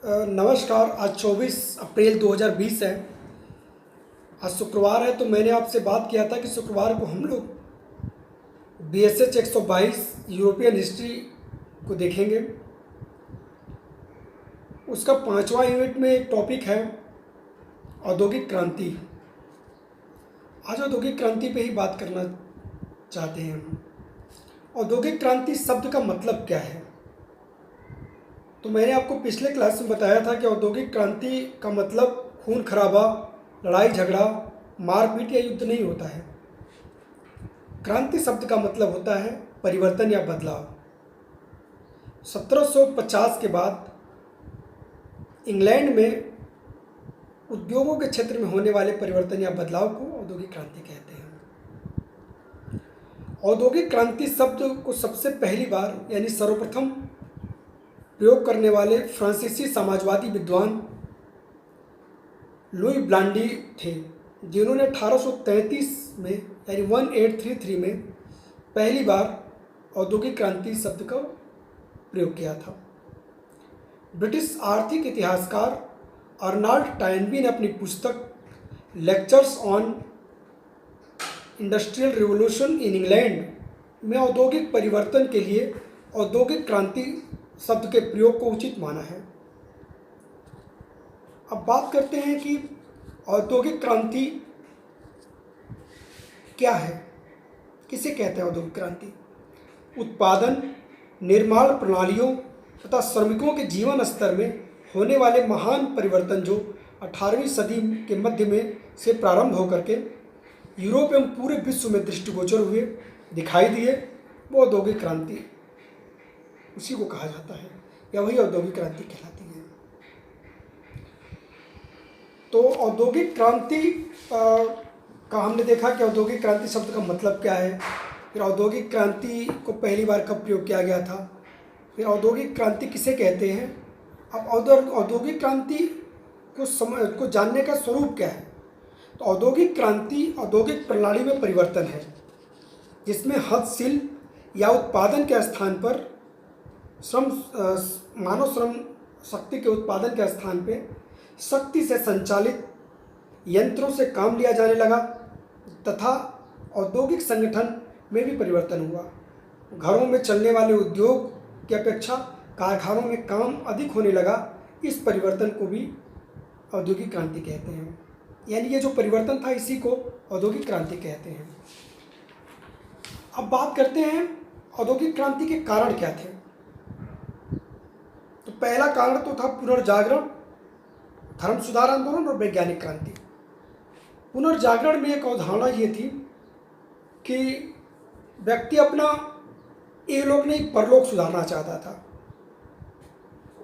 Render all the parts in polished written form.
नमस्कार। आज 24 अप्रैल 2020 है। आज शुक्रवार है, तो मैंने आपसे बात किया था कि शुक्रवार को हम लोग BSH 122 यूरोपियन हिस्ट्री को देखेंगे। उसका 5वां यूनिट में एक टॉपिक है औद्योगिक क्रांति। आज औद्योगिक क्रांति पे ही बात करना चाहते हैं हम। औद्योगिक क्रांति शब्द का मतलब क्या है? तो मैंने आपको पिछले क्लास में बताया था कि औद्योगिक क्रांति का मतलब खून खराबा, लड़ाई झगड़ा, मारपीट या युद्ध नहीं होता है। क्रांति शब्द का मतलब होता है परिवर्तन या बदलाव। 1750 के बाद इंग्लैंड में उद्योगों के क्षेत्र में होने वाले परिवर्तन या बदलाव को औद्योगिक क्रांति कहते हैं। औद्योगिक क्रांति शब्द को सबसे पहली बार यानी सर्वप्रथम प्रयोग करने वाले फ्रांसीसी समाजवादी विद्वान लुई ब्लांडी थे, जिन्होंने 1833 में यानी 1833 में पहली बार औद्योगिक क्रांति शब्द का प्रयोग किया था। ब्रिटिश आर्थिक इतिहासकार अर्नाल्ड टाइनबी ने अपनी पुस्तक lectures on industrial revolution in England में औद्योगिक परिवर्तन के लिए औद्योगिक क्रांति शब्द के प्रयोग को उचित माना है। अब बात करते हैं कि औद्योगिक क्रांति क्या है, किसे कहते हैं औद्योगिक क्रांति? उत्पादन, निर्माण प्रणालियों तथा श्रमिकों के जीवन स्तर में होने वाले महान परिवर्तन जो 18वीं सदी के मध्य में से प्रारंभ होकर के यूरोप एवं पूरे विश्व में दृष्टिगोचर हुए, दिखाई दिए, वो औद्योगिक क्रांति उसी को कहा जाता है या वही औद्योगिक क्रांति कहलाती है। तो औद्योगिक क्रांति का हमने देखा कि औद्योगिक क्रांति शब्द का मतलब क्या है, फिर औद्योगिक क्रांति को पहली बार कब प्रयोग किया गया था, फिर औद्योगिक क्रांति किसे कहते हैं। अब औद्योगिक क्रांति को जानने का स्वरूप क्या है? तो औद्योगिक क्रांति औद्योगिक प्रणाली में परिवर्तन है, जिसमें हस्तशिल्प या उत्पादन के स्थान पर मानव श्रम शक्ति के उत्पादन के स्थान पे शक्ति से संचालित यंत्रों से काम लिया जाने लगा तथा औद्योगिक संगठन में भी परिवर्तन हुआ। घरों में चलने वाले उद्योग की अपेक्षा कारखानों में काम अधिक होने लगा। इस परिवर्तन को भी औद्योगिक क्रांति कहते हैं, यानी ये जो परिवर्तन था इसी को औद्योगिक क्रांति कहते हैं। अब बात करते हैं औद्योगिक क्रांति के कारण क्या थे। तो पहला कारण तो था पुनर्जागरण, धर्म सुधार आंदोलन और वैज्ञानिक क्रांति। पुनर्जागरण में एक अवधारणा ये थी कि व्यक्ति अपना इहलोक नहीं परलोक सुधारना चाहता था।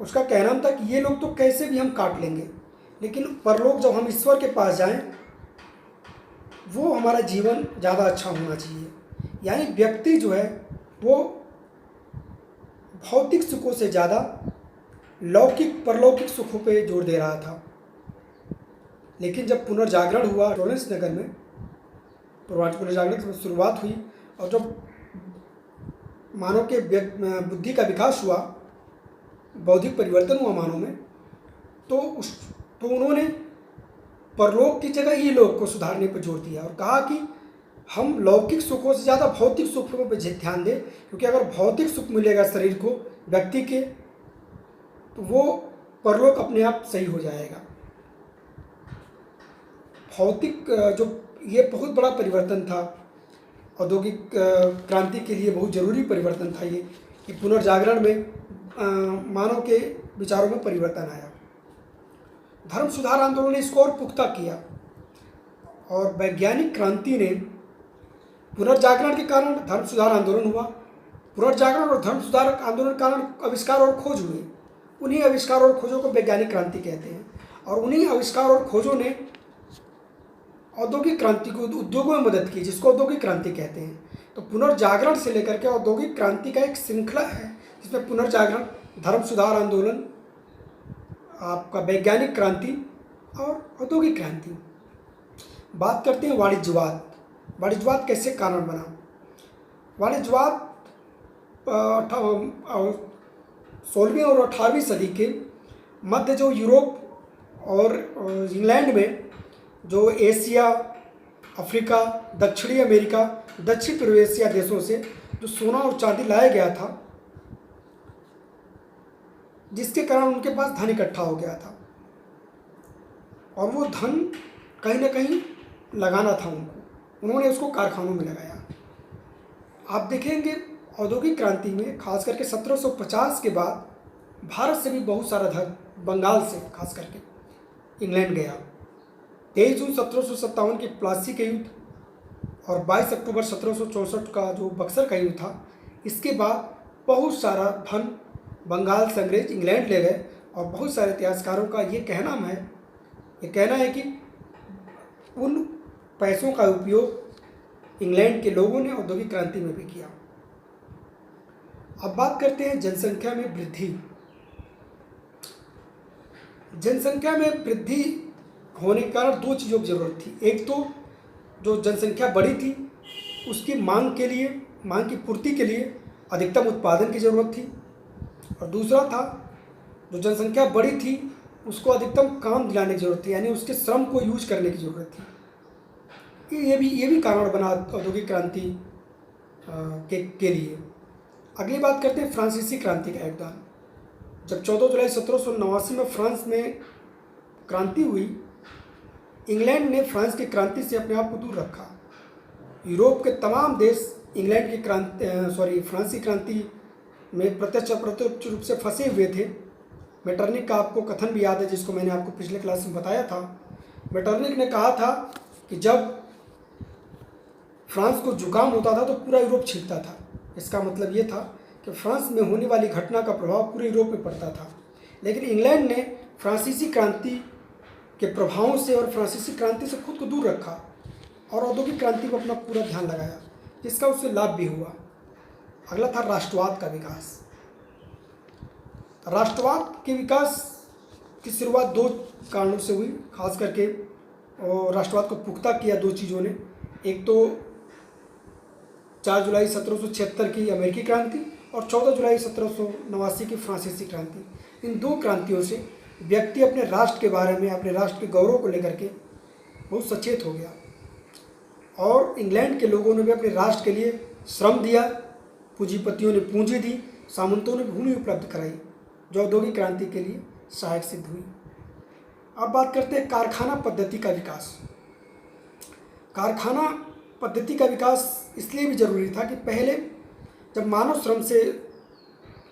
उसका कहना था कि ये लोग तो कैसे भी हम काट लेंगे, लेकिन परलोक जब हम ईश्वर के पास जाएं वो हमारा जीवन ज़्यादा अच्छा होना चाहिए। यानी व्यक्ति जो है वो भौतिक सुखों से ज़्यादा लौकिक परलौकिक सुखों पे जोर दे रहा था। लेकिन जब पुनर्जागरण हुआ टॉरेंस नगर में, पुनर्जागरण की शुरुआत हुई और जब मानव के बुद्धि का विकास हुआ, बौद्धिक परिवर्तन हुआ मानव में, तो उन्होंने परलोक की जगह ही लोक को सुधारने पर जोर दिया और कहा कि हम लौकिक सुखों से ज़्यादा भौतिक सुखों पर ध्यान दें, क्योंकि अगर भौतिक सुख मिलेगा शरीर को व्यक्ति के, तो वो परलोक अपने आप सही हो जाएगा। भौतिक जो ये बहुत बड़ा परिवर्तन था, औद्योगिक क्रांति के लिए बहुत ज़रूरी परिवर्तन था ये कि पुनर्जागरण में मानव के विचारों में परिवर्तन आया। धर्म सुधार आंदोलन ने इसको और पुख्ता किया और वैज्ञानिक क्रांति ने पुनर्जागरण के कारण धर्म सुधार आंदोलन हुआ। पुनर्जागरण और धर्म सुधार आंदोलन के कारण आविष्कार और खोज हुए। उन्हीं आविष्कार और खोजों को वैज्ञानिक क्रांति कहते हैं और उन्हीं आविष्कार और खोजों ने औद्योगिक क्रांति को उद्योगों में मदद की, जिसको औद्योगिक क्रांति कहते हैं। तो पुनर्जागरण से लेकर के औद्योगिक क्रांति का एक श्रृंखला है, जिसमें पुनर्जागरण, धर्म सुधार आंदोलन, आपका वैज्ञानिक क्रांति और औद्योगिक क्रांति। बात करते हैं वाणिज्यवाद। वाणिज्यवाद कैसे कारण बना? वाणिज्यवाद 16वीं और 18वीं सदी के मध्य जो यूरोप और इंग्लैंड में जो एशिया, अफ्रीका, दक्षिणी अमेरिका, दक्षिण पूर्व एशिया देशों से जो सोना और चांदी लाया गया था, जिसके कारण उनके पास धन इकट्ठा हो गया था और वो धन कहीं ना कहीं लगाना था उनको, उन्होंने उसको कारखानों में लगाया। आप देखेंगे औद्योगिक क्रांति में खास करके 1750 के बाद भारत से भी बहुत सारा धन बंगाल से खास करके इंग्लैंड गया। 23 जून 1757 के प्लासी के युद्ध और 22 अक्टूबर 1764 का जो बक्सर का युद्ध था, इसके बाद बहुत सारा धन बंगाल से अंग्रेज इंग्लैंड ले गए। और बहुत सारे इतिहासकारों का ये कहना है कि उन पैसों का उपयोग इंग्लैंड के लोगों ने औद्योगिक क्रांति में भी किया। अब बात करते हैं जनसंख्या में वृद्धि। जनसंख्या में वृद्धि होने के कारण दो चीज़ों की ज़रूरत थी। एक तो जो जनसंख्या बढ़ी थी उसकी मांग की पूर्ति के लिए अधिकतम उत्पादन की ज़रूरत थी, और दूसरा था जो जनसंख्या बढ़ी थी उसको अधिकतम काम दिलाने की ज़रूरत थी, यानी उसके श्रम को यूज करने की ज़रूरत थी। ये भी कारण बना औद्योगिक क्रांति के लिए। अगली बात करते हैं फ्रांसीसी क्रांति का योगदान। जब 14 जुलाई 1789 में फ्रांस में क्रांति हुई, इंग्लैंड ने फ्रांस की क्रांति से अपने आप को दूर रखा। यूरोप के तमाम देश इंग्लैंड की फ्रांसीसी क्रांति में प्रत्यक्ष अप्रत्यक्ष रूप से फंसे हुए थे। मेटरनिक का आपको कथन भी याद है, जिसको मैंने आपको पिछले क्लास में बताया था। मेटरनिक ने कहा था कि जब फ्रांस को जुकाम होता था तो पूरा यूरोप छींकता था। इसका मतलब ये था कि फ्रांस में होने वाली घटना का प्रभाव पूरे यूरोप में पड़ता था। लेकिन इंग्लैंड ने फ्रांसीसी क्रांति के प्रभावों से और फ्रांसीसी क्रांति से खुद को दूर रखा और औद्योगिक क्रांति पर अपना पूरा ध्यान लगाया, जिसका उससे लाभ भी हुआ। अगला था राष्ट्रवाद का विकास। राष्ट्रवाद के विकास की शुरुआत दो कारणों से हुई, खास करके और राष्ट्रवाद को पुख्ता किया दो चीज़ों ने। एक तो 4 जुलाई 1776 की अमेरिकी क्रांति और 14 जुलाई 1789 की फ्रांसीसी क्रांति। इन दो क्रांतियों से व्यक्ति अपने राष्ट्र के बारे में, अपने राष्ट्र के गौरव को लेकर के बहुत सचेत हो गया, और इंग्लैंड के लोगों ने भी अपने राष्ट्र के लिए श्रम दिया, पूंजीपतियों ने पूंजी दी, सामंतों ने भूमि उपलब्ध कराई, जो औद्योगिक क्रांति के लिए सहायक सिद्ध हुई। अब बात करते हैं कारखाना पद्धति का विकास। कारखाना पद्धति का विकास इसलिए भी जरूरी था कि पहले जब मानव श्रम से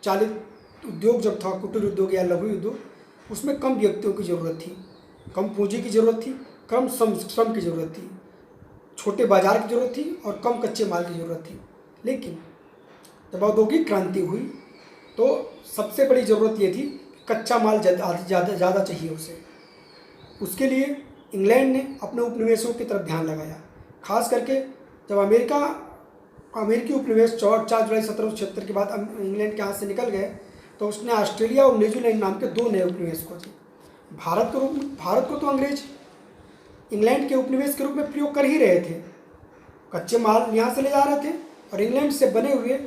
चालित उद्योग जब था, कुटीर उद्योग या लघु उद्योग, उसमें कम व्यक्तियों की ज़रूरत थी, कम पूंजी की ज़रूरत थी, कम श्रम की ज़रूरत थी, छोटे बाजार की ज़रूरत थी और कम कच्चे माल की ज़रूरत थी। लेकिन जब औद्योगिक क्रांति हुई तो सबसे बड़ी ज़रूरत ये थी कि कच्चा माल ज़्यादा चाहिए उसे। उसके लिए इंग्लैंड ने अपने उपनिवेशों की तरफ ध्यान लगाया। खास करके जब अमेरिकी उपनिवेश 4 जुलाई 1776 के बाद इंग्लैंड के हाथ से निकल गए, तो उसने ऑस्ट्रेलिया और न्यूजीलैंड नाम के दो नए उपनिवेश खोजे। भारत को तो अंग्रेज इंग्लैंड के उपनिवेश के रूप में प्रयोग कर ही रहे थे। कच्चे माल यहाँ से ले जा रहे थे और इंग्लैंड से बने हुए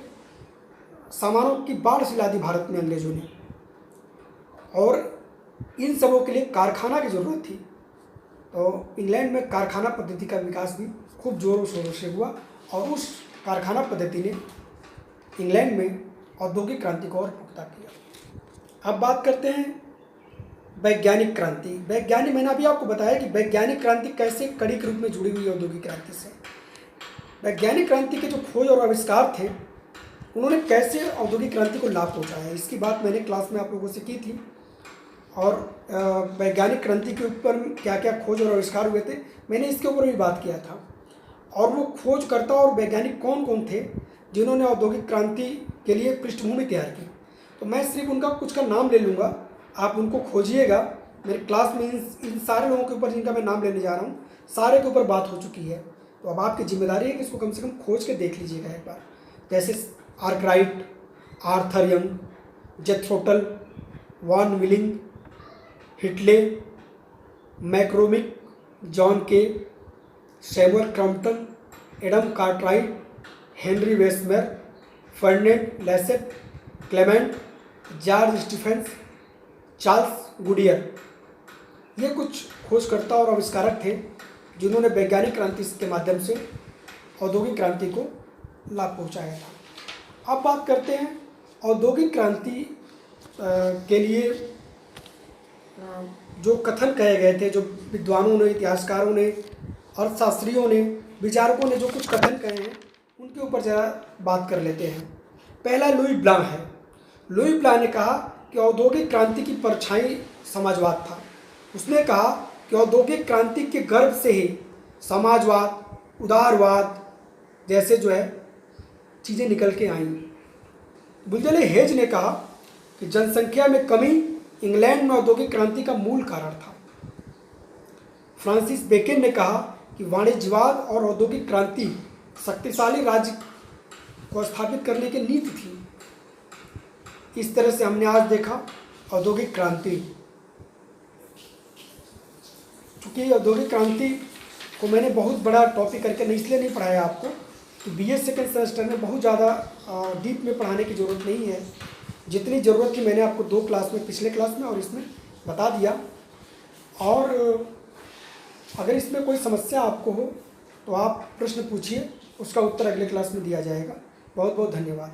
सामानों की बाढ़ से ला दी भारत में अंग्रेजों ने, और इन सबों के लिए कारखाना की ज़रूरत थी। तो इंग्लैंड में कारखाना पद्धति का विकास भी खूब जोरों शोरों से हुआ, और उस कारखाना पद्धति ने इंग्लैंड में औद्योगिक क्रांति को और पुख्ता किया। अब बात करते हैं वैज्ञानिक क्रांति। मैंने अभी आपको बताया कि वैज्ञानिक क्रांति कैसे कड़ी के रूप में जुड़ी हुई औद्योगिक क्रांति से। वैज्ञानिक क्रांति के जो खोज और आविष्कार थे, उन्होंने कैसे औद्योगिक क्रांति को लाभ पहुंचाया, इसकी बात मैंने क्लास में आप लोगों से की थी। और वैज्ञानिक क्रांति के ऊपर क्या क्या खोज और आविष्कार हुए थे, मैंने इसके ऊपर भी बात किया था। और वो खोजकर्ता और वैज्ञानिक कौन कौन थे जिन्होंने औद्योगिक क्रांति के लिए पृष्ठभूमि तैयार की, तो मैं सिर्फ उनका कुछ का नाम ले लूँगा, आप उनको खोजिएगा। मेरे क्लास में इन सारे लोगों के ऊपर जिनका मैं नाम लेने जा रहा हूँ, सारे के ऊपर बात हो चुकी है। तो अब आपकी जिम्मेदारी है कि इसको कम से कम खोज के देख लीजिएगा एक बार। जैसे Arkwright, Arthur Young, Jethro Tull, von Willing, Hedley, McCormick, John Kay, Samuel Crompton, Adam Cartwright, Henry Bessemer, Ferdinand Lesseps, Clement, George Stephens, Charles Goodyear, ये कुछ खोजकर्ता और आविष्कारक थे जिन्होंने वैज्ञानिक क्रांति के माध्यम से औद्योगिक क्रांति को लाभ पहुंचाया था। अब बात करते हैं औद्योगिक क्रांति के लिए जो कथन कहे गए थे, जो विद्वानों ने, इतिहासकारों ने, अर्थशास्त्रियों ने, विचारकों ने जो कुछ कथन कहे हैं उनके ऊपर ज़रा बात कर लेते हैं। पहला लुई ब्लां है। लुई ब्लां ने कहा कि औद्योगिक क्रांति की परछाई समाजवाद था। उसने कहा कि औद्योगिक क्रांति के गर्भ से ही समाजवाद, उदारवाद जैसे जो है चीज़ें निकल के आईं। बुल्जले हेज ने कहा कि जनसंख्या में कमी इंग्लैंड में औद्योगिक क्रांति का मूल कारण था। फ्रांसिस बेकन ने कहा कि वाणिज्यवाद और औद्योगिक क्रांति शक्तिशाली राज्य को स्थापित करने की नीति थी। इस तरह से हमने आज देखा औद्योगिक क्रांति। चूँकि औद्योगिक क्रांति को मैंने बहुत बड़ा टॉपिक करके इसलिए नहीं पढ़ाया आपको कि BA सेकेंड सेमेस्टर में बहुत ज़्यादा डीप में पढ़ाने की ज़रूरत नहीं है। जितनी ज़रूरत थी मैंने आपको 2 क्लास में, पिछले क्लास में और इसमें बता दिया। और अगर इसमें कोई समस्या आपको हो तो आप प्रश्न पूछिए, उसका उत्तर अगले क्लास में दिया जाएगा। बहुत बहुत धन्यवाद।